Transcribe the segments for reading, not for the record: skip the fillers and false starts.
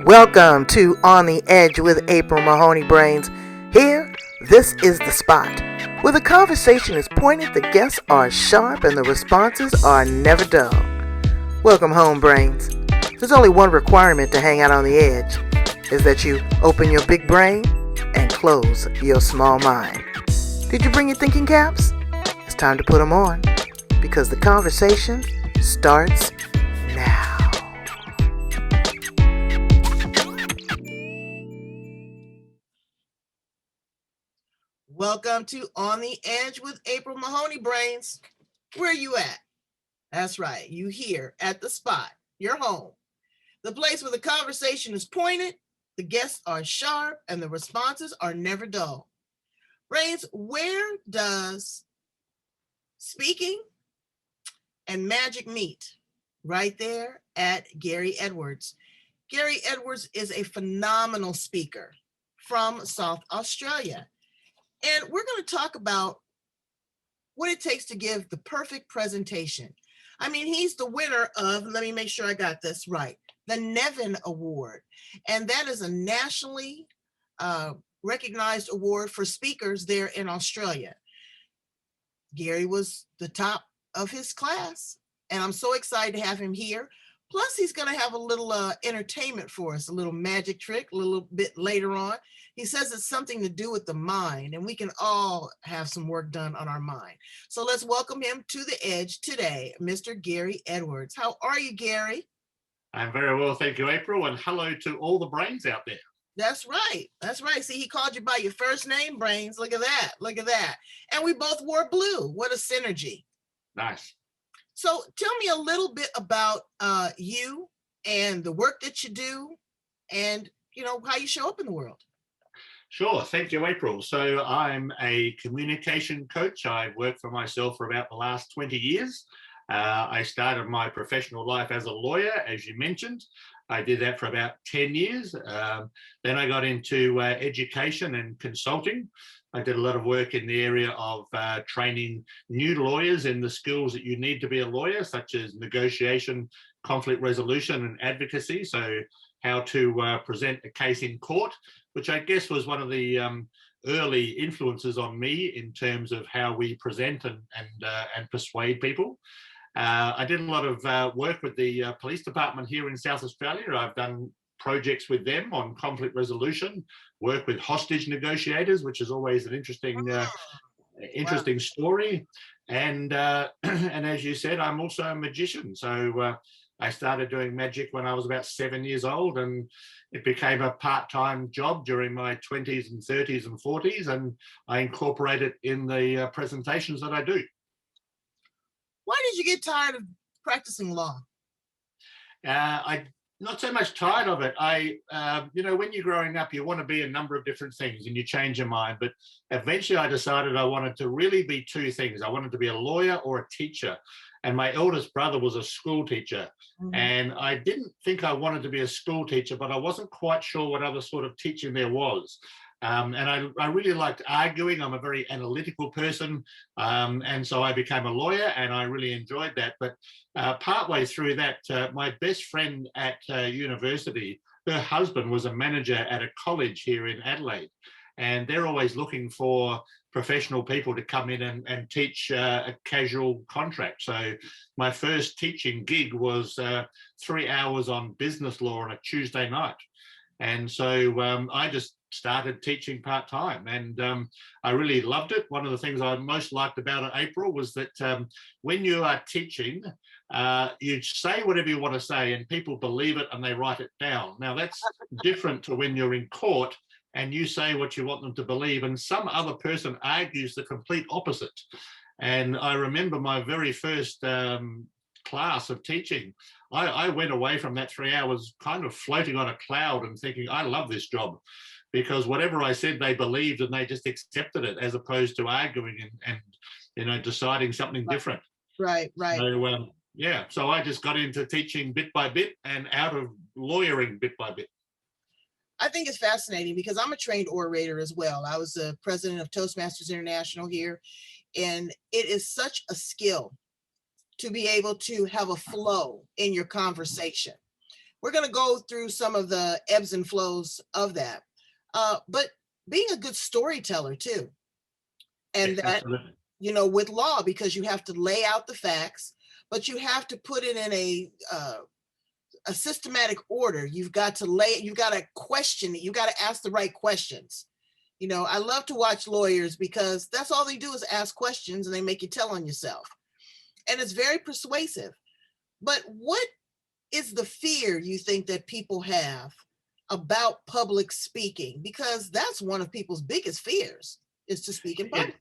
Welcome to On the Edge with April Mahoney Brains. Here, this is the spot where the conversation is pointed, the guests are sharp, and the responses are never dull. Welcome home, Brains. There's only one requirement to hang out on the edge, is that you open your big brain and close your small mind. Did you bring your thinking caps? It's time to put them on, because the conversation starts now. Welcome to On the Edge with April Mahoney Brains. Where you at? That's right, you here at the spot, your home. The place where the conversation is pointed, the guests are sharp, and the responses are never dull. Brains, where does speaking and magic meet? Right there at Gary Edwards. Gary Edwards is a phenomenal speaker from South Australia. And we're going to talk about what it takes to give the perfect presentation. I mean, he's the winner of, let me make sure I got this right, the Nevin Award. And that is a nationally recognized award for speakers there in Australia. Gary was the top of his class, and I'm so excited to have him here. Plus, he's going to have a little entertainment for us, a little magic trick a little bit later on. He says it's something to do with the mind, and we can all have some work done on our mind. So let's welcome him to the edge today, Mr. Gary Edwards. How are you, Gary? I'm very well, thank you, April, and hello to all the brains out there. That's right. That's right. See, he called you by your first name, Brains. Look at that. Look at that. And we both wore blue. What a synergy. Nice. So tell me a little bit about you and the work that you do and, how you show up in the world. Sure. Thank you, April. So I'm a communication coach. I've worked for myself for about the last 20 years. I started my professional life as a lawyer, as you mentioned. I did that for about 10 years. Then I got into education and consulting. I did a lot of work in the area of training new lawyers in the skills that you need to be a lawyer, such as negotiation, conflict resolution, and advocacy. So how to present a case in court, which I guess was one of the early influences on me in terms of how we present and persuade people. I did a lot of work with the police department here in South Australia. I've done projects with them on conflict resolution, work with hostage negotiators, which is always an interesting story. And as you said, I'm also a magician. So I started doing magic when I was about 7 years old, and it became a part-time job during my 20s and 30s and 40s, and I incorporate it in the presentations that I do. Why did you get tired of practicing law? I not so much tired of it. When you're growing up, you want to be a number of different things and you change your mind. But eventually I decided I wanted to really be two things. I wanted to be a lawyer or a teacher. And my eldest brother was a school teacher. Mm-hmm. And I didn't think I wanted to be a school teacher, but I wasn't quite sure what other sort of teaching there was. And I really liked arguing. I'm a very analytical person. And so I became a lawyer and I really enjoyed that. But partway through that, my best friend at university, her husband was a manager at a college here in Adelaide. And they're always looking for professional people to come in and teach a casual contract. So my first teaching gig was 3 hours on business law on a Tuesday night. And so I just started teaching part-time, and I really loved it. One of the things I most liked about it, April, was that when you are teaching, you say whatever you want to say and people believe it and they write it down. Now that's different to when you're in court and you say what you want them to believe and some other person argues the complete opposite. And I remember my very first class of teaching, I went away from that 3 hours kind of floating on a cloud and thinking, I love this job, because whatever I said, they believed and they just accepted it, as opposed to arguing and deciding something different. Right. So, so I just got into teaching bit by bit and out of lawyering bit by bit. I think it's fascinating because I'm a trained orator as well. I was the president of Toastmasters International here, and it is such a skill to be able to have a flow in your conversation. we're going to go through some of the ebbs and flows of that. But being a good storyteller too. And Yes, that, absolutely. with law, because you have to lay out the facts, but you have to put it in a systematic order. You've got to question it. You got to ask the right questions. I love to watch lawyers because that's all they do is ask questions and they make you tell on yourself. And it's very persuasive. But what is the fear you think that people have about public speaking? Because that's one of people's biggest fears, is to speak in public.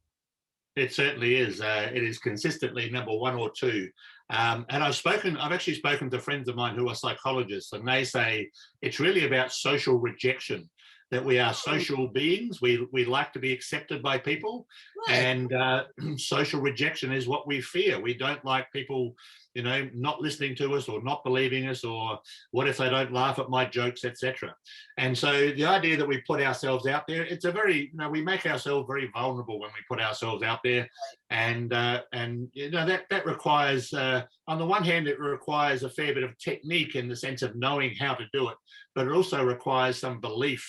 It certainly is. It is consistently number one or two. And I've actually spoken to friends of mine who are psychologists, and they say it's really about social rejection, that we are social beings. We like to be accepted by people, Right. and social rejection is what we fear. We don't like people, not listening to us or not believing us, or what if they don't laugh at my jokes, etc. And so the idea that we put ourselves out there, it's a very, we make ourselves very vulnerable when we put ourselves out there, and that requires, on the one hand, it requires a fair bit of technique in the sense of knowing how to do it, but it also requires some belief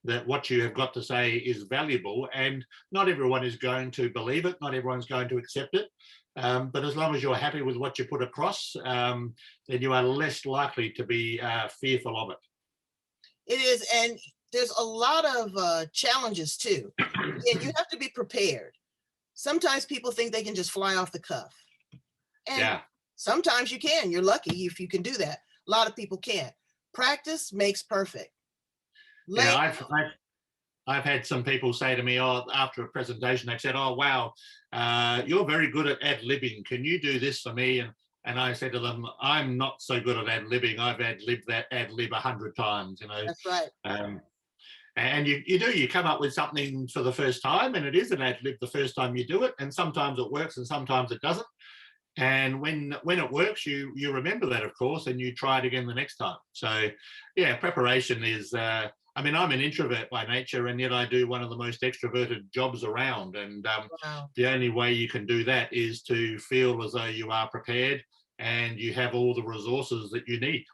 that what you have got to say is valuable, and not everyone is going to believe it, not everyone's going to accept it. But as long as you're happy with what you put across, then you are less likely to be fearful of it. It is, and there's a lot of challenges too. And you have to be prepared. Sometimes people think they can just fly off the cuff. And Yeah. sometimes you can. You're lucky if you can do that. A lot of people can't. Practice makes perfect. Yeah, I've had some people say to me, after a presentation, they've said, "Oh, wow, you're very good at ad-libbing. Can you do this for me?" And I said to them, "I'm not so good at ad-libbing. I've ad-libbed that ad-lib 100 times, That's right. And you come up with something for the first time, and it is an ad-lib the first time you do it, and sometimes it works and sometimes it doesn't. And when it works, you remember that, of course, and you try it again the next time. So, yeah, preparation is. I'm an introvert by nature, and yet I do one of the most extroverted jobs around. And Wow. the only way you can do that is to feel as though you are prepared and you have all the resources that you need.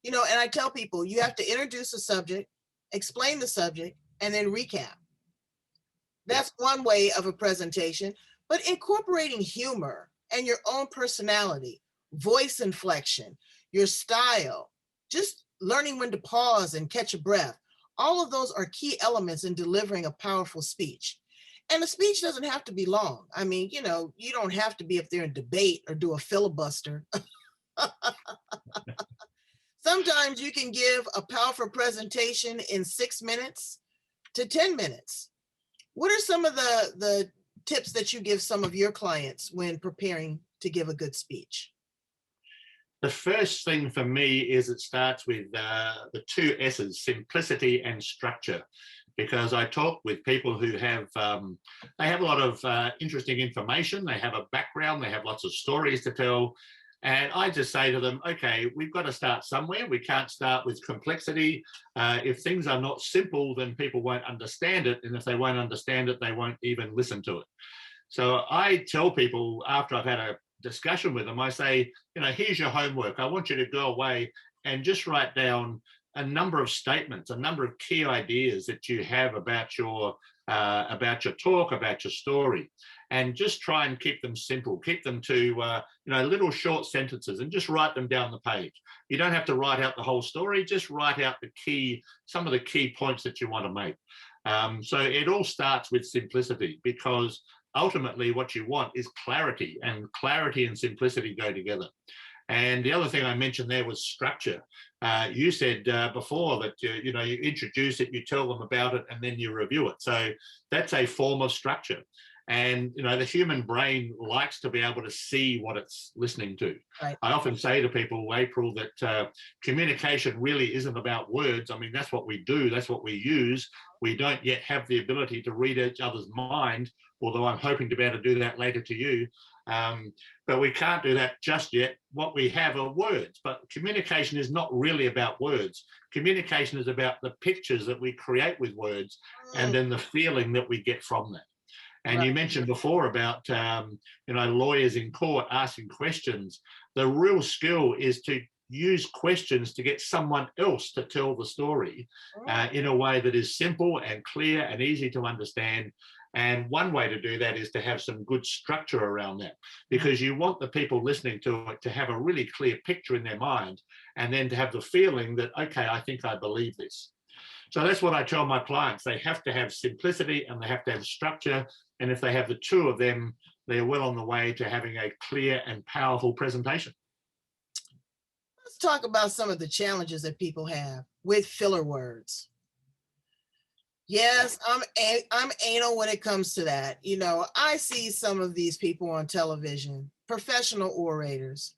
And I tell people you have to introduce a subject, explain the subject, and then recap. That's one way of a presentation, but incorporating humor and your own personality, voice inflection, your style, just learning when to pause and catch a breath. All of those are key elements in delivering a powerful speech. And a speech doesn't have to be long. You don't have to be up there and debate or do a filibuster. Sometimes you can give a powerful presentation in 6 minutes to 10 minutes. What are some of the tips that you give some of your clients when preparing to give a good speech? The first thing for me is it starts with the two S's, simplicity and structure, because I talk with people who have they have a lot of interesting information, they have a background, they have lots of stories to tell. And I just say to them, okay, we've got to start somewhere. We can't start with complexity. If things are not simple, then people won't understand it. And if they won't understand it, they won't even listen to it. So I tell people after I've had a discussion with them, I say, here's your homework. I want you to go away and just write down a number of statements, a number of key ideas that you have about your talk, about your story, and just try and keep them simple. Keep them to little short sentences, and just write them down the page. You don't have to write out the whole story. Just write out some of the key points that you want to make. So it all starts with simplicity, because ultimately what you want is clarity, and clarity and simplicity go together. And the other thing I mentioned there was structure. You said before that you introduce it, you tell them about it, and then you review it. So that's a form of structure. And the human brain likes to be able to see what it's listening to. Right. I often say to people, April, that communication really isn't about words. That's what we do, that's what we use. We don't yet have the ability to read each other's mind, although I'm hoping to be able to do that later to you. But we can't do that just yet. What we have are words, but communication is not really about words. Communication is about the pictures that we create with words, and then the feeling that we get from that. And Right. You mentioned before about lawyers in court asking questions. The real skill is to use questions to get someone else to tell the story Mm. in a way that is simple and clear and easy to understand. And one way to do that is to have some good structure around that, because you want the people listening to it to have a really clear picture in their mind, and then to have the feeling that, okay, I think I believe this. So that's what I tell my clients. They have to have simplicity and they have to have structure. And if they have the two of them, they're well on the way to having a clear and powerful presentation. Let's talk about some of the challenges that people have with filler words. Yes, I'm anal when it comes to that. You know, I see some of these people on television, professional orators,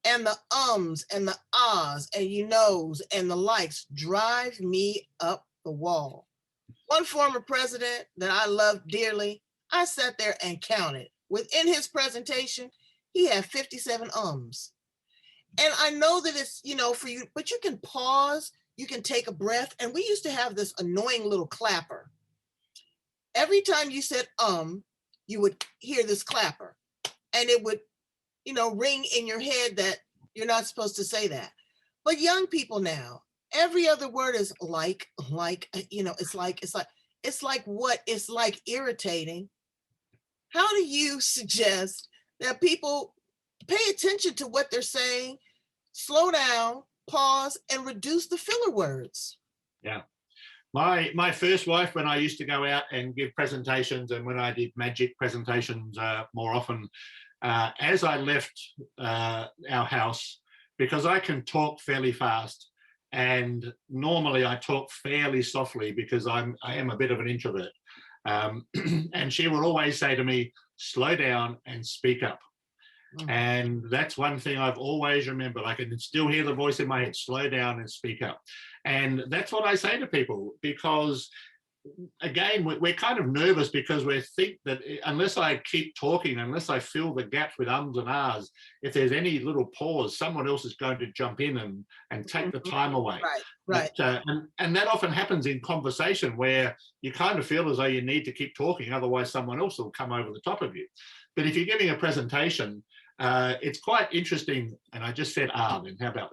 and the ums and the ahs and you knows and the likes drive me up the wall. One former president that I love dearly, I sat there and counted. Within his presentation, he had 57 ums. And I know that it's, you know, for you, but you can pause, you can take a breath. And we used to have this annoying little clapper. Every time you said you would hear this clapper, and it would, you know, ring in your head that you're not supposed to say that. But young people now, every other word is like, you know, it's like what? It's like irritating. How do you suggest that people pay attention to what they're saying, slow down, pause, and reduce the filler words? Yeah. My first wife, when I used to go out and give presentations, and when I did magic presentations more often, as I left our house, because I can talk fairly fast, and normally I talk fairly softly because I am a bit of an introvert, and she would always say to me, "Slow down and speak up." And that's one thing I've always remembered. I can still hear the voice in my head, slow down and speak up. And that's what I say to people, because again, we're kind of nervous because we think that unless I keep talking, unless I fill the gaps with ums and ahs, if there's any little pause, someone else is going to jump in and take the time away. Right, right. And that often happens in conversation where you kind of feel as though you need to keep talking, otherwise someone else will come over the top of you. But if you're giving a presentation, it's quite interesting, and I just said then how about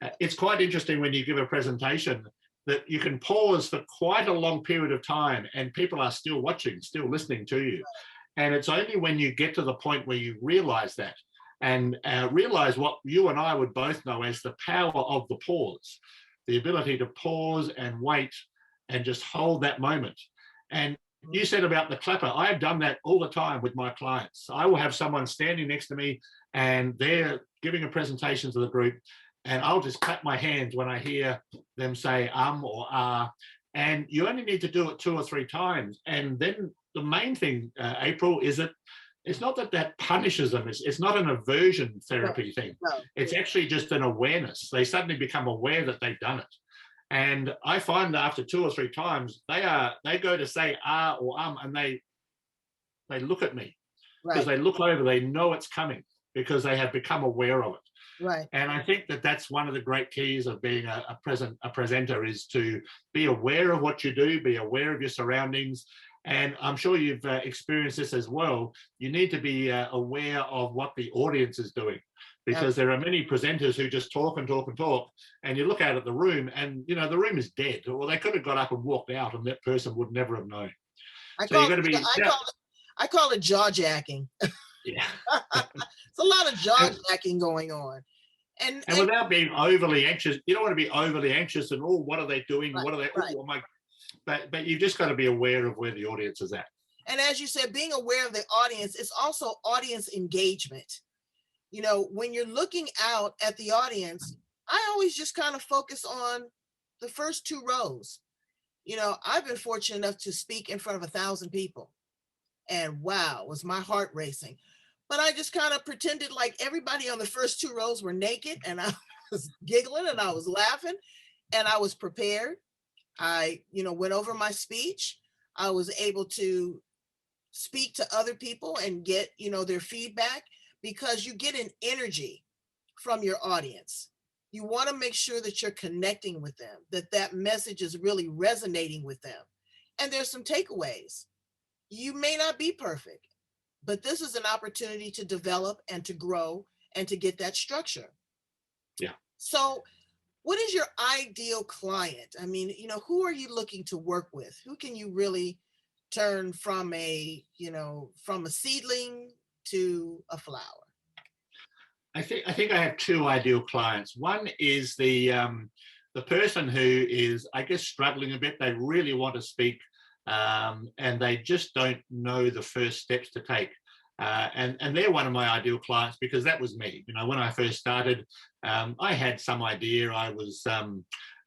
that? It's quite interesting when you give a presentation that you can pause for quite a long period of time and people are still watching, still listening to you. And it's only when you get to the point where you realize that and realize what you and I would both know as the power of the pause, the ability to pause and wait and just hold that moment. And you said about the clapper. I've done that all the time with my clients. I will have someone standing next to me and they're giving a presentation to the group, and I'll just clap my hands when I hear them say or ah. And you only need to do it 2 or 3 times. And then the main thing, April, is that it's not that punishes them. It's not an aversion therapy thing. No. It's actually just an awareness. They suddenly become aware that they've done it. And I find that after 2 or 3 times, they go to say or and they look at me because Right, they look over, they know it's coming because they have become aware of it. right. And I think that that's one of the great keys of being a presenter, is to be aware of what you do, be aware of your surroundings. And I'm sure you've experienced this as well. You need to be aware of what the audience is doing, because there are many presenters who just talk and talk and talk, and you look out at the room and, you know, the room is dead, or they could have got up and walked out and that person would never have known. So you've got to be, I call it jaw jacking. yeah. It's a lot of jaw jacking going on. And without being overly anxious, you don't want to be overly anxious and, oh, what are they doing? Right, What are they, right. oh my, but you've just got to be aware of where the audience is at. And as you said, being aware of the audience is also audience engagement. You know, when you're looking out at the audience, I always just kind of focus on the first 2 rows. You know, I've been fortunate enough to speak in front of 1,000 people. And wow, was my heart racing. But I just kind of pretended like everybody on the first 2 rows were naked, and I was giggling and I was laughing and I was prepared. I, you know, went over my speech. I was able to speak to other people and get, you know, their feedback, because you get an energy from your audience. You want to make sure that you're connecting with them, that message is really resonating with them. And there's some takeaways. You may not be perfect, but this is an opportunity to develop and to grow and to get that structure. Yeah. So, what is your ideal client? I mean, who are you looking to work with? Who can you really turn from from a seedling to a flower? I think I have two ideal clients. One is the person who is, I guess, struggling a bit. They really want to speak, and they just don't know the first steps to take. And they're one of my ideal clients because that was me. When I first started, I had some idea.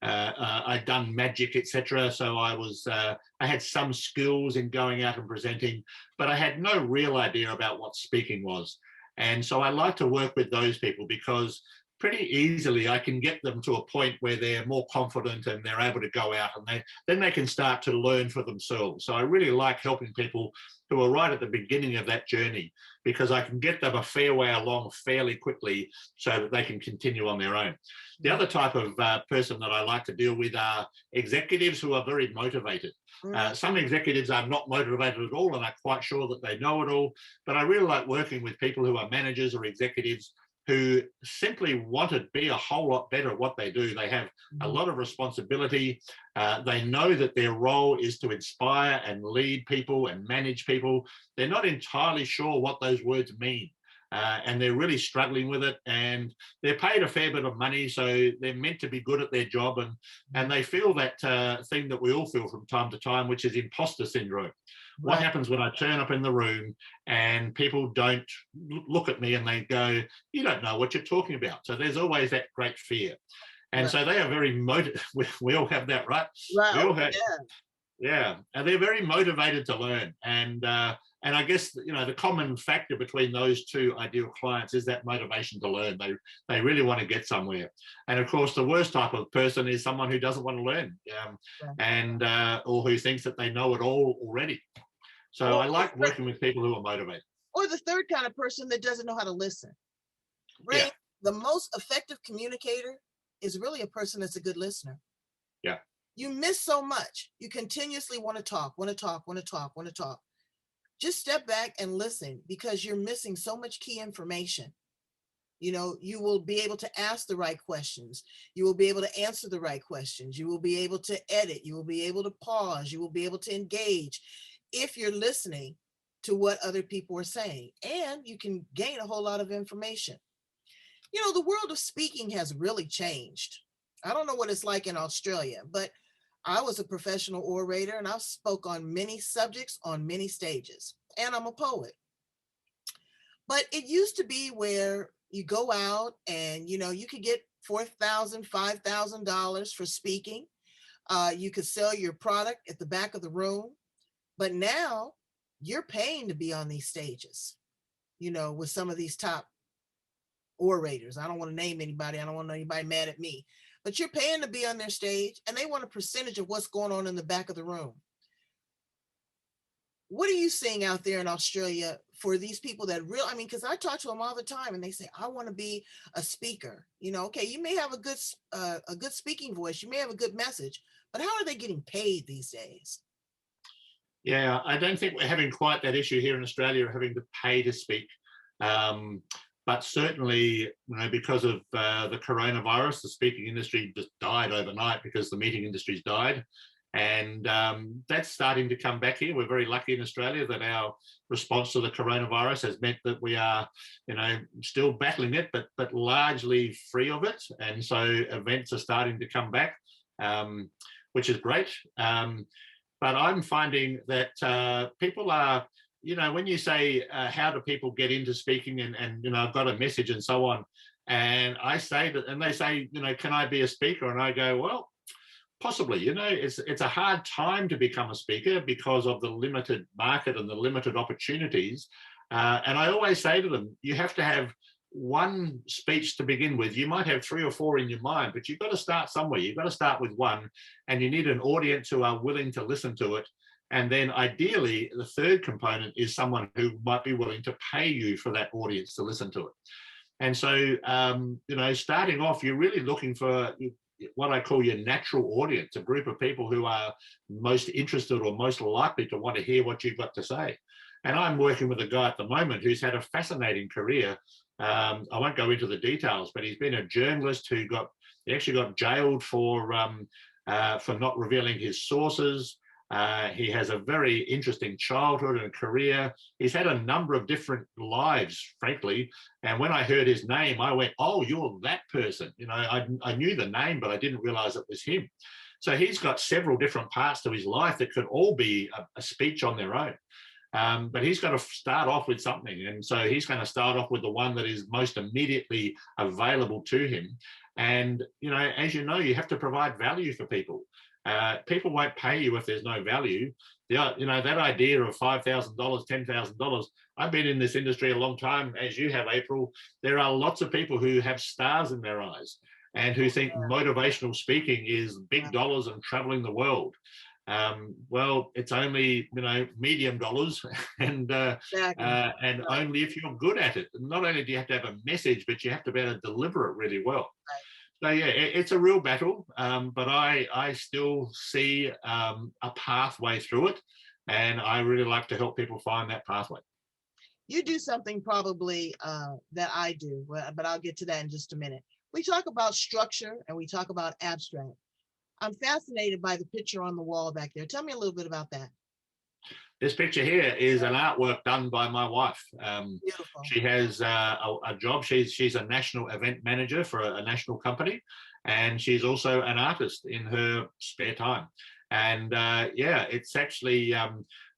I'd done magic, etc. So I had some skills in going out and presenting, but I had no real idea about what speaking was. And so I like to work with those people because pretty easily I can get them to a point where they're more confident and they're able to go out, and then they can start to learn for themselves. So I really like helping people who are right at the beginning of that journey, because I can get them a fair way along fairly quickly so that they can continue on their own. The other type of person that I like to deal with are executives who are very motivated. Some executives are not motivated at all and are quite sure that they know it all, but I really like working with people who are managers or executives who simply want to be a whole lot better at what they do. They have a lot of responsibility. They know that their role is to inspire and lead people and manage people. They're not entirely sure what those words mean. And they're really struggling with it, and they're paid a fair bit of money, so they're meant to be good at their job, and they feel that thing that we all feel from time to time, which is imposter syndrome. What happens when I turn up in the room and people don't look at me and they go, "You don't know what you're talking about." So there's always that great fear. And so they are very motivated. We all have that, right? Right. We all have, Yeah. yeah, and they're very motivated to learn. And I guess the common factor between those two ideal clients is that motivation to learn. They really want to get somewhere. And of course, the worst type of person is someone who doesn't want to learn, and or who thinks that they know it all already. So I like working with people who are motivated. Or the third kind of person that doesn't know how to listen. Yeah, Right? The most effective communicator is really a person that's a good listener. yeah, You miss so much. You continuously want to talk, want to talk, want to talk, want to talk. Just step back and listen, because you're missing so much key information. You will be able to ask the right questions. You will be able to answer the right questions. You will be able to edit. You will be able to pause. You will be able to engage if you're listening to what other people are saying. And you can gain a whole lot of information. The world of speaking has really changed. I don't know what it's like in Australia, but I was a professional orator and I've spoke on many subjects on many stages. And I'm a poet. But it used to be where you go out and you could get $4,000, $5,000 for speaking. You could sell your product at the back of the room. But now you're paying to be on these stages, with some of these top orators. I don't want to name anybody. I don't want anybody mad at me. But you're paying to be on their stage, and they want a percentage of what's going on in the back of the room. What are you seeing out there in Australia for these people that because I talk to them all the time and they say, I want to be a speaker. Okay, you may have a good speaking voice, you may have a good message, but how are they getting paid these days? yeah. I don't think we're having quite that issue here in Australia of having to pay to speak. But certainly, because of the coronavirus, the speaking industry just died overnight because the meeting industry's died. And that's starting to come back here. We're very lucky in Australia that our response to the coronavirus has meant that we are, still battling it, but largely free of it. And so events are starting to come back, which is great. But I'm finding that people are, when you say, how do people get into speaking and I've got a message and so on, and I say that, and they say, can I be a speaker? And I go, well, possibly. It's a hard time to become a speaker because of the limited market and the limited opportunities. And I always say to them, you have to have one speech to begin with. You might have 3 or 4 in your mind, but you've got to start somewhere. You've got to start with one, and you need an audience who are willing to listen to it. And then ideally, the third component is someone who might be willing to pay you for that audience to listen to it. And so, starting off, you're really looking for what I call your natural audience, a group of people who are most interested or most likely to want to hear what you've got to say. And I'm working with a guy at the moment who's had a fascinating career. I won't go into the details, but he's been a journalist he actually got jailed for not revealing his sources. He has a very interesting childhood and career. He's had a number of different lives, frankly. And when I heard his name, I went, "Oh, you're that person." I knew the name, but I didn't realize it was him. So he's got several different parts to his life that could all be a speech on their own. But he's got to start off with something. And so he's going to start off with the one that is most immediately available to him. And, as you know, you have to provide value for people. People won't pay you if there's no value. That idea of $5,000, $10,000. I've been in this industry a long time, as you have, April. There are lots of people who have stars in their eyes and who think motivational speaking is big dollars and traveling the world. Well, it's only medium dollars, and only if you're good at it. Not only do you have to have a message, but you have to be able to deliver it really well. So yeah, it's a real battle, but I still see a pathway through it, and I really like to help people find that pathway. You do something probably that I do, but I'll get to that in just a minute. We talk about structure and we talk about abstract. I'm fascinated by the picture on the wall back there. Tell me a little bit about that. This picture here is an artwork done by my wife. Beautiful. She has a job. She's a national event manager for a national company, and she's also an artist in her spare time. And yeah, it's actually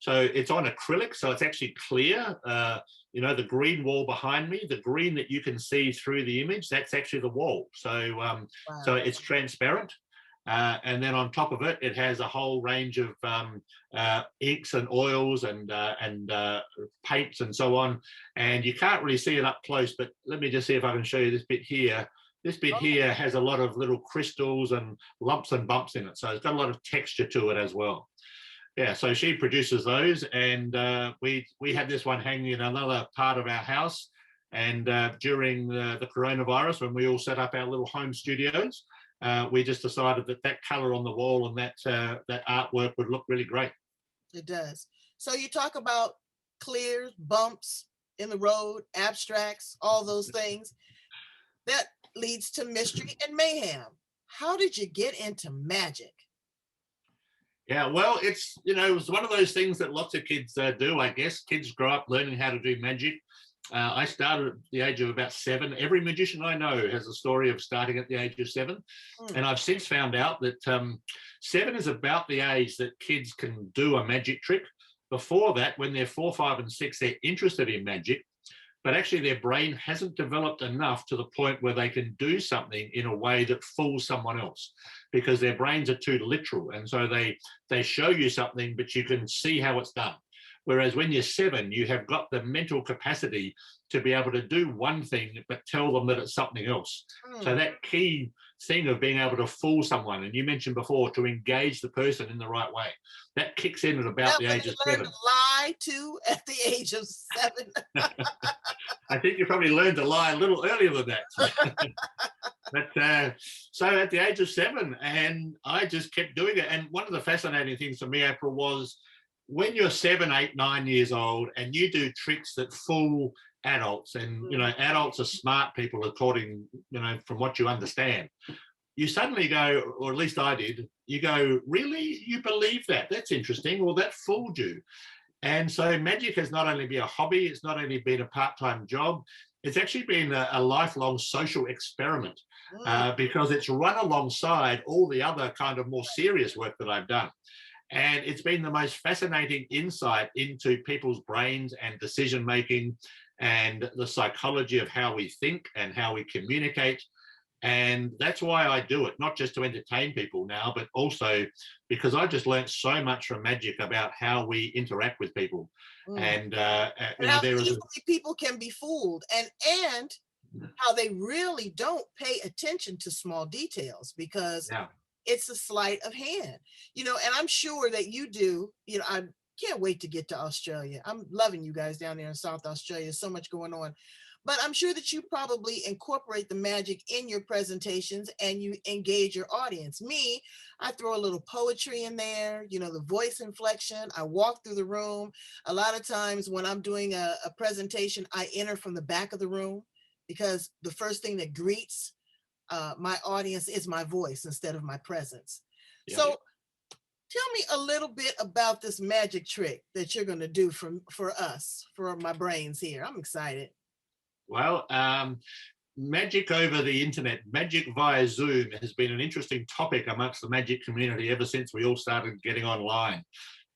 so it's on acrylic, so it's actually clear. The green wall behind me, the green that you can see through the image, that's actually the wall. So so it's transparent. And then on top of it, it has a whole range of inks and oils and paints and so on. And you can't really see it up close, but let me just see if I can show you this bit here. This bit here has a lot of little crystals and lumps and bumps in it. So it's got a lot of texture to it as well. Yeah, so she produces those, and we had this one hanging in another part of our house. And during the coronavirus, when we all set up our little home studios, we just decided that color on the wall and that artwork would look really great. It does. So you talk about clears, bumps in the road, abstracts, all those things. That leads to mystery and mayhem. How did you get into magic? Yeah, well, it was one of those things that lots of kids do, I guess. Kids grow up learning how to do magic. I started at the age of about 7. Every magician I know has a story of starting at the age of 7. And I've since found out that 7 is about the age that kids can do a magic trick. Before that, when they're 4, 5, and 6, they're interested in magic, but actually their brain hasn't developed enough to the point where they can do something in a way that fools someone else, because their brains are too literal. And so they show you something, but you can see how it's done. Whereas when you're 7, you have got the mental capacity to be able to do one thing, but tell them that it's something else. So that key thing of being able to fool someone, and you mentioned before, to engage the person in the right way, that kicks in at about the age of 7. To lie too at the age of 7. I think you probably learned to lie a little earlier than that. But so at the age of 7, and I just kept doing it. And one of the fascinating things for me, April, was when you're 7, 8, 9 years old and you do tricks that fool adults, and adults are smart people according, from what you understand, you suddenly go, or at least I did, you go, really? You believe that? That's interesting. Well, that fooled you. And so magic has not only been a hobby, it's not only been a part-time job, it's actually been a lifelong social experiment, because it's run alongside all the other kind of more serious work that I've done. And it's been the most fascinating insight into people's brains and decision making and the psychology of how we think and how we communicate. And that's why I do it, not just to entertain people now, but also because I just learned so much from magic about how we interact with people. And how easily people can be fooled, and how they really don't pay attention to small details, because it's a sleight of hand, and I'm sure that you do. I can't wait to get to Australia. I'm loving you guys down there in South Australia. So much going on. But I'm sure that you probably incorporate the magic in your presentations and you engage your audience. Me, I throw a little poetry in there, the voice inflection. I walk through the room. A lot of times when I'm doing a presentation, I enter from the back of the room because the first thing that greets my audience is my voice instead of my presence. Yeah. So tell me a little bit about this magic trick that you're going to do for us, for my brains here. I'm excited. Well, magic over the internet, magic via Zoom has been an interesting topic amongst the magic community ever since we all started getting online.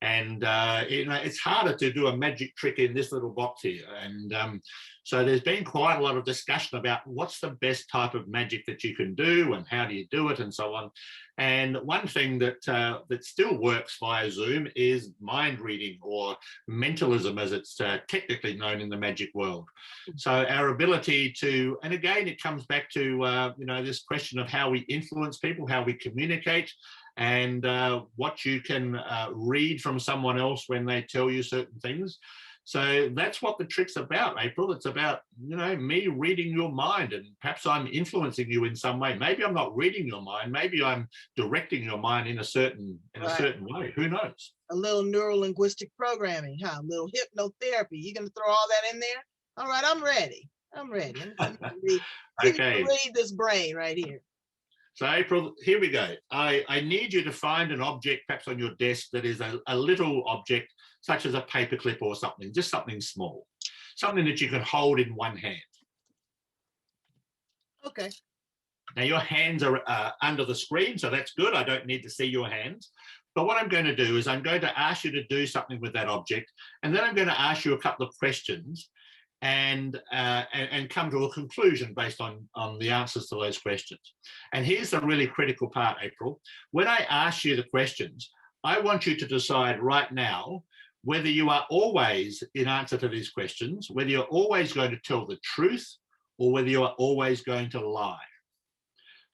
And it's harder to do a magic trick in this little box here. And so there's been quite a lot of discussion about what's the best type of magic that you can do and how do you do it and so on. And one thing that that still works via Zoom is mind reading, or mentalism as it's technically known in the magic world. So our ability to, and again, it comes back to this question of how we influence people, how we communicate, and what you can read from someone else when they tell you certain things. So that's what the trick's about, April. It's about, me reading your mind, and perhaps I'm influencing you in some way. Maybe I'm not reading your mind. Maybe I'm directing your mind in a certain way. Who knows? A little neuro-linguistic programming, huh? A little hypnotherapy. You gonna throw all that in there? All right, I'm ready. I'm ready. I'm read, Okay. read this brain right here. So April, here we go. I need you to find an object perhaps on your desk that is a little object, such as a paperclip or something, just something small, something that you can hold in one hand. Okay. Now your hands are under the screen, so that's good. I don't need to see your hands. But what I'm going to do is I'm going to ask you to do something with that object, and then I'm going to ask you a couple of questions and come to a conclusion based on the answers to those questions. And here's the really critical part, April. When I ask you the questions, I want you to decide right now whether you are always, in answer to these questions, whether you're always going to tell the truth or whether you are always going to lie.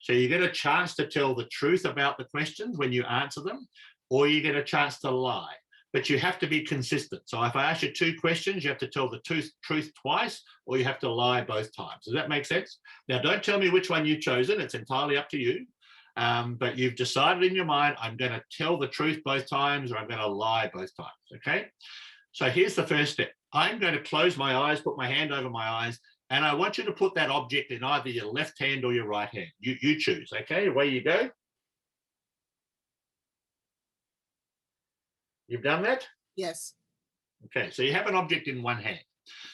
So you get a chance to tell the truth about the questions when you answer them, or you get a chance to lie. But you have to be consistent. So if I ask you two questions, you have to tell the truth twice, or you have to lie both times. Does that make sense? Now, don't tell me which one you've chosen. It's entirely up to you. But you've decided in your mind, I'm going to tell the truth both times, or I'm going to lie both times, okay? So here's the first step. I'm going to close my eyes, put my hand over my eyes, and I want you to put that object in either your left hand or your right hand. You choose, okay? Away you go. You've done that? Yes. Okay, so you have an object in one hand.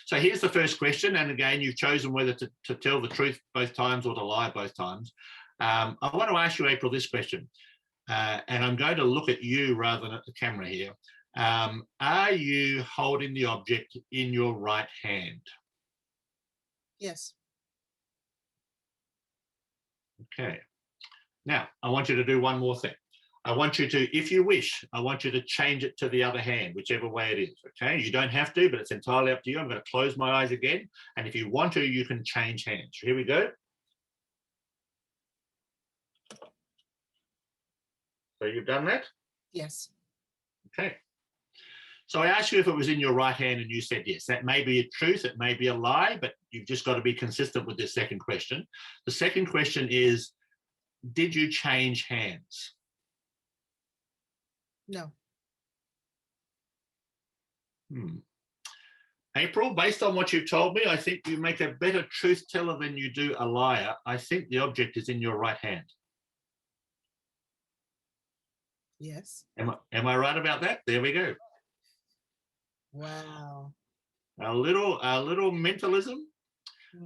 So here's the first question. And again, you've chosen whether to tell the truth both times or to lie both times. I want to ask you, April, this question. And I'm going to look at you rather than at the camera here. Are you holding the object in your right hand? Yes. Okay. Now, I want you to do one more thing. I want you to, if you wish, I want you to change it to the other hand, whichever way it is, okay? You don't have to, but it's entirely up to you. I'm going to close my eyes again, and if you want to, you can change hands. Here we go. So you've done that? Yes. Okay. So I asked you if it was in your right hand, and you said yes. That may be a truth, it may be a lie, but you've just got to be consistent with this second question. The second question is, did you change hands? No. April, based on what you've told me, I think you make a better truth teller than you do a liar. I think the object is in your right hand. Yes. Am I right about that? There we go. Wow. A little mentalism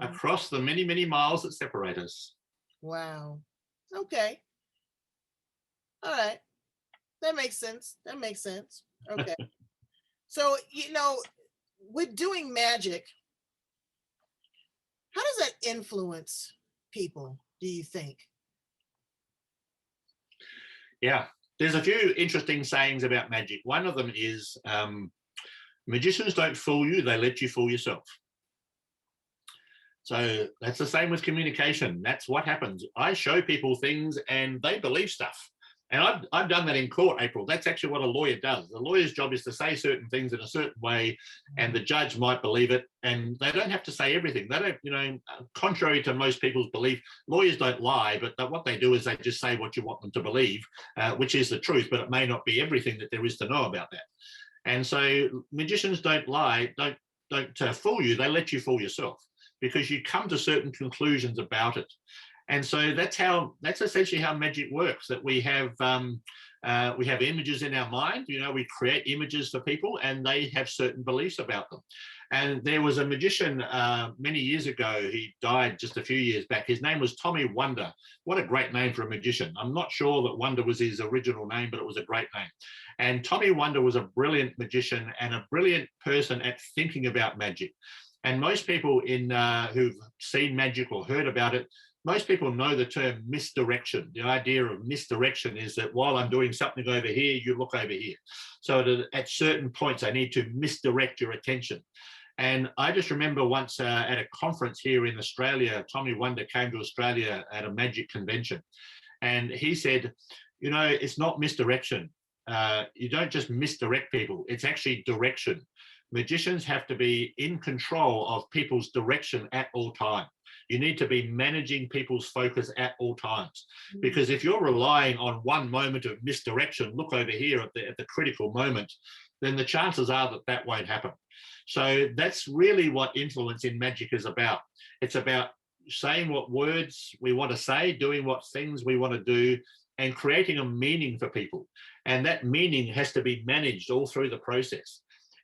across the many, many miles that separate us. Wow. Okay. All right. That makes sense. That makes sense. Okay. So, with doing magic, how does that influence people, do you think? Yeah, there's a few interesting sayings about magic. One of them is, magicians don't fool you, they let you fool yourself. So that's the same with communication. That's what happens. I show people things and they believe stuff. And I've done that in court, April. That's actually what a lawyer does. The lawyer's job is to say certain things in a certain way, and the judge might believe it, and they don't have to say everything. They don't, contrary to most people's belief, lawyers don't lie, but what they do is they just say what you want them to believe, which is the truth, but it may not be everything that there is to know about that. And so magicians don't lie, don't fool you, they let you fool yourself. because you come to certain conclusions about it. And so that's essentially how magic works, that we have images in our mind. We create images for people and they have certain beliefs about them. And there was a magician many years ago. He died just a few years back. His name was Tommy Wonder. What a great name for a magician. I'm not sure that Wonder was his original name, but it was a great name. And Tommy Wonder was a brilliant magician and a brilliant person at thinking about magic. And most people who've seen magic or heard about it, most people know the term misdirection. The idea of misdirection is that while I'm doing something over here, you look over here. So at certain points, I need to misdirect your attention. And I just remember once at a conference here in Australia, Tommy Wonder came to Australia at a magic convention. And he said, it's not misdirection. You don't just misdirect people. It's actually direction. Magicians have to be in control of people's direction at all times. You need to be managing people's focus at all times. Because if you're relying on one moment of misdirection, look over here at the critical moment, then the chances are that won't happen. So that's really what influence in magic is about. It's about saying what words we want to say, doing what things we want to do, and creating a meaning for people. And that meaning has to be managed all through the process.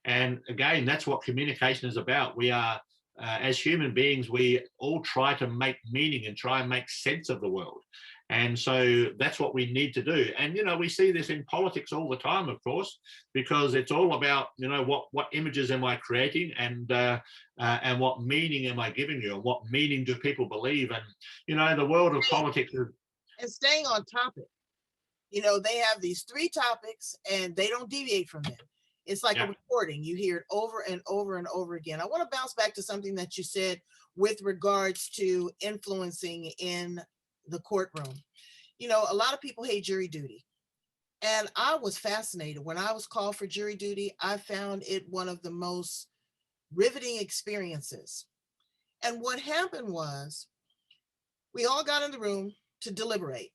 And again, that's what communication is about. We are, as human beings, we all try to make meaning and try and make sense of the world. And so that's what we need to do. And, we see this in politics all the time, of course, because it's all about, what images am I creating and what meaning am I giving you and what meaning do people believe? And, the world of politics is... And staying on topic, they have these 3 topics and they don't deviate from them. It's like a recording. You hear it over and over and over again. I want to bounce back to something that you said with regards to influencing in the courtroom. A lot of people hate jury duty. And I was fascinated. When I was called for jury duty, I found it one of the most riveting experiences. And what happened was we all got in the room to deliberate.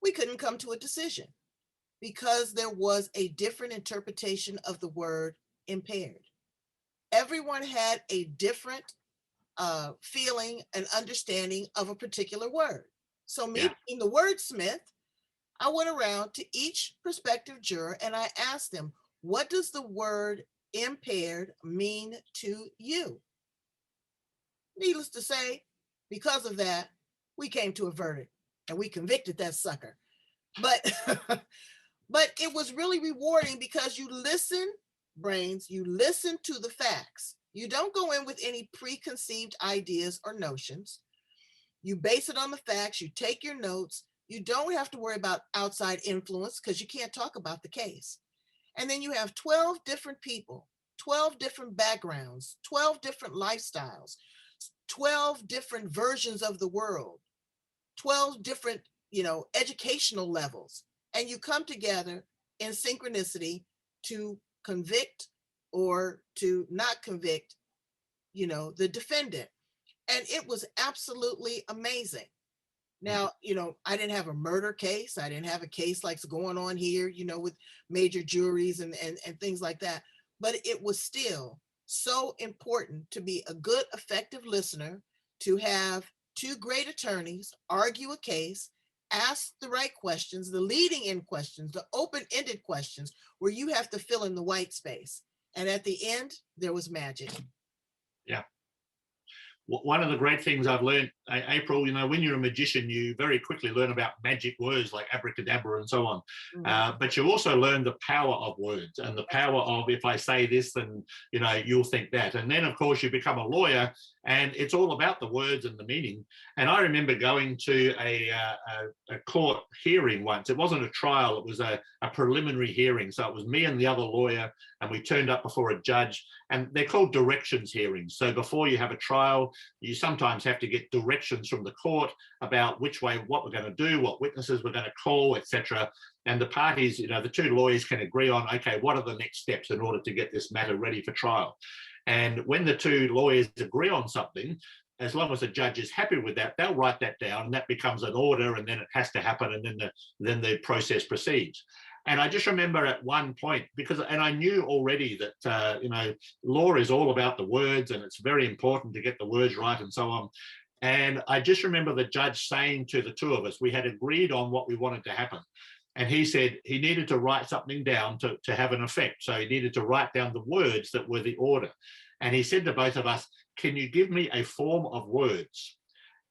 We couldn't come to a decision because there was a different interpretation of the word impaired. Everyone had a different feeling and understanding of a particular word. So me being the wordsmith, I went around to each prospective juror and I asked them, what does the word impaired mean to you? Needless to say, because of that, we came to a verdict and we convicted that sucker. But but it was really rewarding because you listen, brains, you listen to the facts. You don't go in with any preconceived ideas or notions. You base it on the facts, you take your notes. You don't have to worry about outside influence because you can't talk about the case. And then you have 12 different people, 12 different backgrounds, 12 different lifestyles, 12 different versions of the world, 12 different, educational levels. And you come together in synchronicity to convict or to not convict, the defendant. And it was absolutely amazing. Now, I didn't have a murder case. I didn't have a case like going on here, with major juries and things like that. But it was still so important to be a good, effective listener, to have 2 great attorneys argue a case, ask the right questions, the leading in questions, the open-ended questions where you have to fill in the white space. And at the end, there was magic. Yeah. One of the great things I've learned, April, when you're a magician, you very quickly learn about magic words like abracadabra and so on. But you also learn the power of words and the power of, if I say this, then, you'll think that. And then, of course, you become a lawyer and it's all about the words and the meaning. And I remember going to a court hearing once. It wasn't a trial, it was a preliminary hearing. So it was me and the other lawyer, and we turned up before a judge, and they're called directions hearings. So before you have a trial, you sometimes have to get directions from the court about which way, what we're going to do, what witnesses we're going to call, etc. And the parties, the 2 lawyers can agree on, okay, what are the next steps in order to get this matter ready for trial? And when the 2 lawyers agree on something, as long as the judge is happy with that, they'll write that down and that becomes an order, and then it has to happen, and then the process proceeds. And I just remember at one point, and I knew already that, law is all about the words and it's very important to get the words right and so on. And I just remember the judge saying to the two of us, we had agreed on what we wanted to happen. And he said he needed to write something down to have an effect. So he needed to write down the words that were the order. And he said to both of us, can you give me a form of words?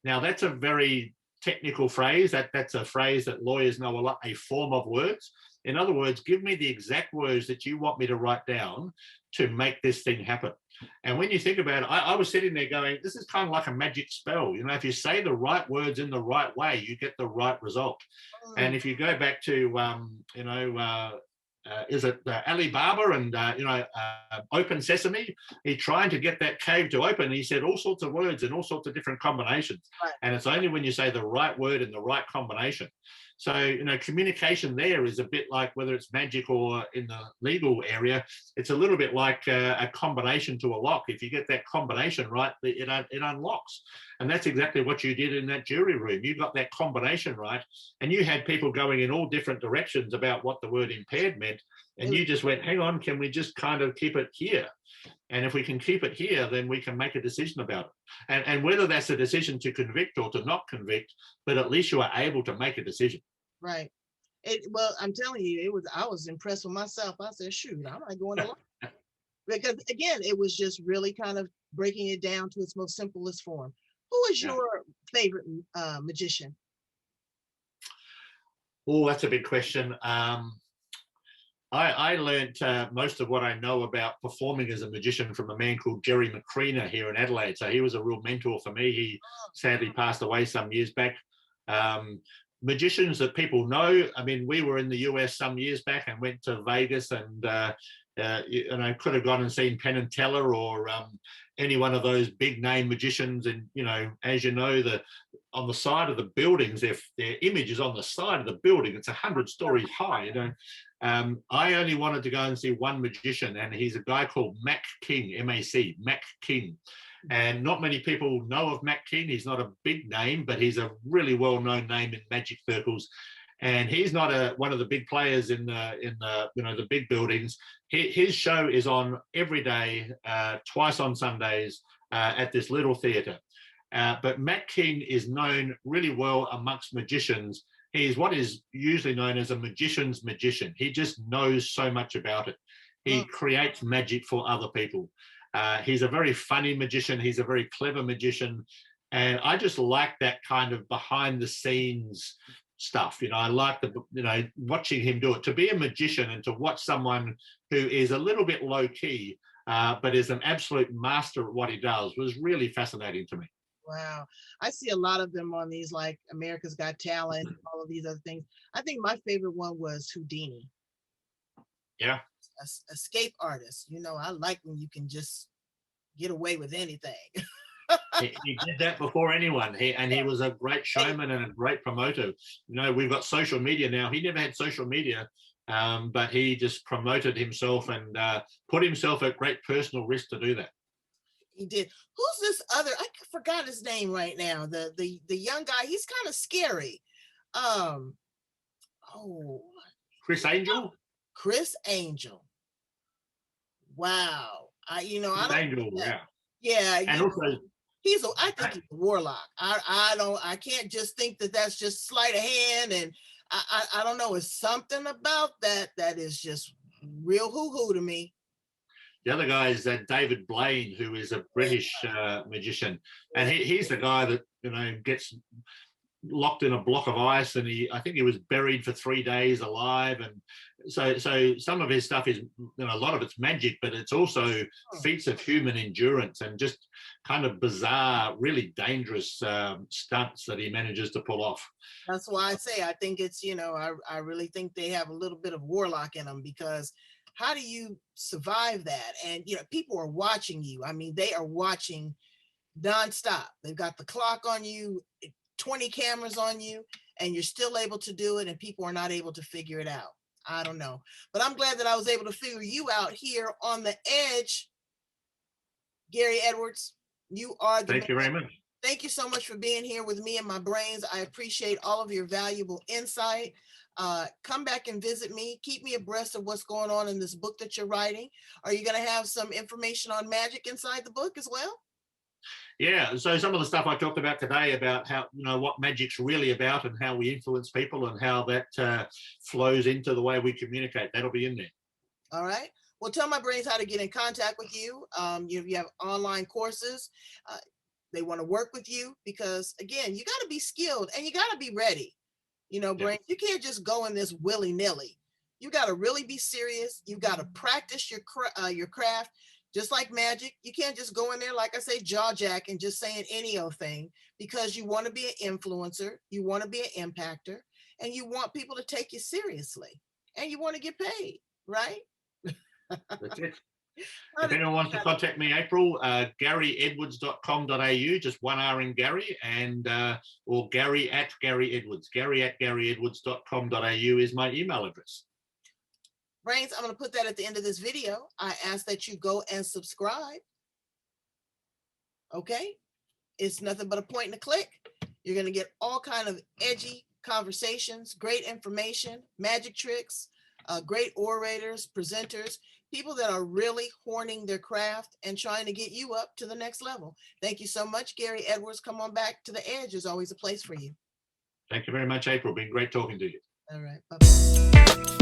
Now, that's a very technical phrase. That's a phrase that lawyers know a lot, a form of words. In other words, give me the exact words that you want me to write down to make this thing happen. And when you think about it, I was sitting there going, this is kind of like a magic spell. You know, if you say the right words in the right way, you get the right result. And if you go back to, is it Ali Baba and, Open Sesame? He trying to get that cave to open. He said all sorts of words and all sorts of different combinations. Right. And it's only when you say the right word in the right combination. So, communication there is a bit like, whether it's magic or in the legal area, it's a little bit like a combination to a lock. If you get that combination right, it unlocks. And that's exactly what you did in that jury room. You got that combination right, and you had people going in all different directions about what the word impaired meant. And you just went, hang on, can we just kind of keep it here? And if we can keep it here, then we can make a decision about it. And whether that's a decision to convict or to not convict, but at least you are able to make a decision. Right. Well, I'm telling you, I was impressed with myself. I said, shoot, I might go in the law. Because again, it was just really kind of breaking it down to its most simplest form. Who is your favorite magician? Oh, that's a big question. I learned most of what I know about performing as a magician from a man called Jerry McCreena here in Adelaide. So he was a real mentor for me. He sadly passed away some years back. Magicians that people know, I mean, we were in the US some years back and went to Vegas, and I could have gone and seen Penn and Teller or any one of those big name magicians. And, as you know, on the side of the buildings, their image is on the side of the building. It's 100 stories high, I only wanted to go and see one magician, and he's a guy called Mac King, M-A-C, Mac King. And not many people know of Mac King. He's not a big name, but he's a really well-known name in magic circles. And he's not one of the big players in the big buildings. His show is on every day, twice on Sundays, at this little theatre. But Mac King is known really well amongst magicians. He's what is usually known as a magician's magician. He just knows so much about it. He creates magic for other people. He's a very funny magician. He's a very clever magician. And I just like that kind of behind the scenes stuff. I like watching him do it. To be a magician and to watch someone who is a little bit low key, but is an absolute master at what he does was really fascinating to me. Wow. I see a lot of them on these, like America's Got Talent, and all of these other things. I think my favorite one was Houdini. Yeah. Escape artist. I like when you can just get away with anything. He did that before anyone. He was a great showman and a great promoter. We've got social media now. He never had social media, but he just promoted himself and put himself at great personal risk to do that. He did. Who's this other? I forgot his name right now. The young guy. He's kind of scary. Criss Angel. Criss Angel. Wow. Angel. Yeah. And also, I think he's a warlock. I can't just think that that's just sleight of hand, and I don't know. It's something about that is just real hoo-hoo to me. The other guy is David Blaine, who is a British magician, and he's the guy that gets locked in a block of ice, and I think he was buried for 3 days alive. And so some of his stuff is a lot of it's magic, but it's also feats of human endurance and just kind of bizarre, really dangerous stunts that he manages to pull off. That's why I say I think it's I really think they have a little bit of warlock in them, because how do you survive that? And people are watching you. I mean, they are watching nonstop. They've got the clock on you, 20 cameras on you, and you're still able to do it, and people are not able to figure it out. I don't know, but I'm glad that I was able to figure you out here on the edge. Gary Edwards, you are the Thank you very much. Thank you so much for being here with me and my brains. I appreciate all of your valuable insight. come back and visit me. Keep me abreast of what's going on in this book that you're writing. Are you going to have some information on magic inside the book as well? Yeah, so some of the stuff I talked about today about how, what magic's really about and how we influence people and how that flows into the way we communicate, that'll be in there. All right. Well, tell my brains how to get in contact with you. You have online courses. They want to work with you because, again, you got to be skilled and you got to be ready. Brains, you can't just go in this willy-nilly. You got to really be serious. You got to practice your craft. Just like magic, you can't just go in there, like I say, jaw jack and just saying any old thing, because you want to be an influencer, you want to be an impactor, and you want people to take you seriously, and you want to get paid, right? That's it. If anyone wants to contact me, April, GaryEdwards.com.au, just one R in Gary, and or Gary at Gary Edwards. Gary at GaryEdwards.com.au is my email address. Brains, I'm going to put that at the end of this video. I ask that you go and subscribe. Okay? It's nothing but a point and a click. You're going to get all kind of edgy conversations, great information, magic tricks, great orators, presenters, people that are really honing their craft and trying to get you up to the next level. Thank you so much, Gary Edwards. Come on back to the edge. There's always a place for you. Thank you very much, April. Been great talking to you. All right. Bye-bye.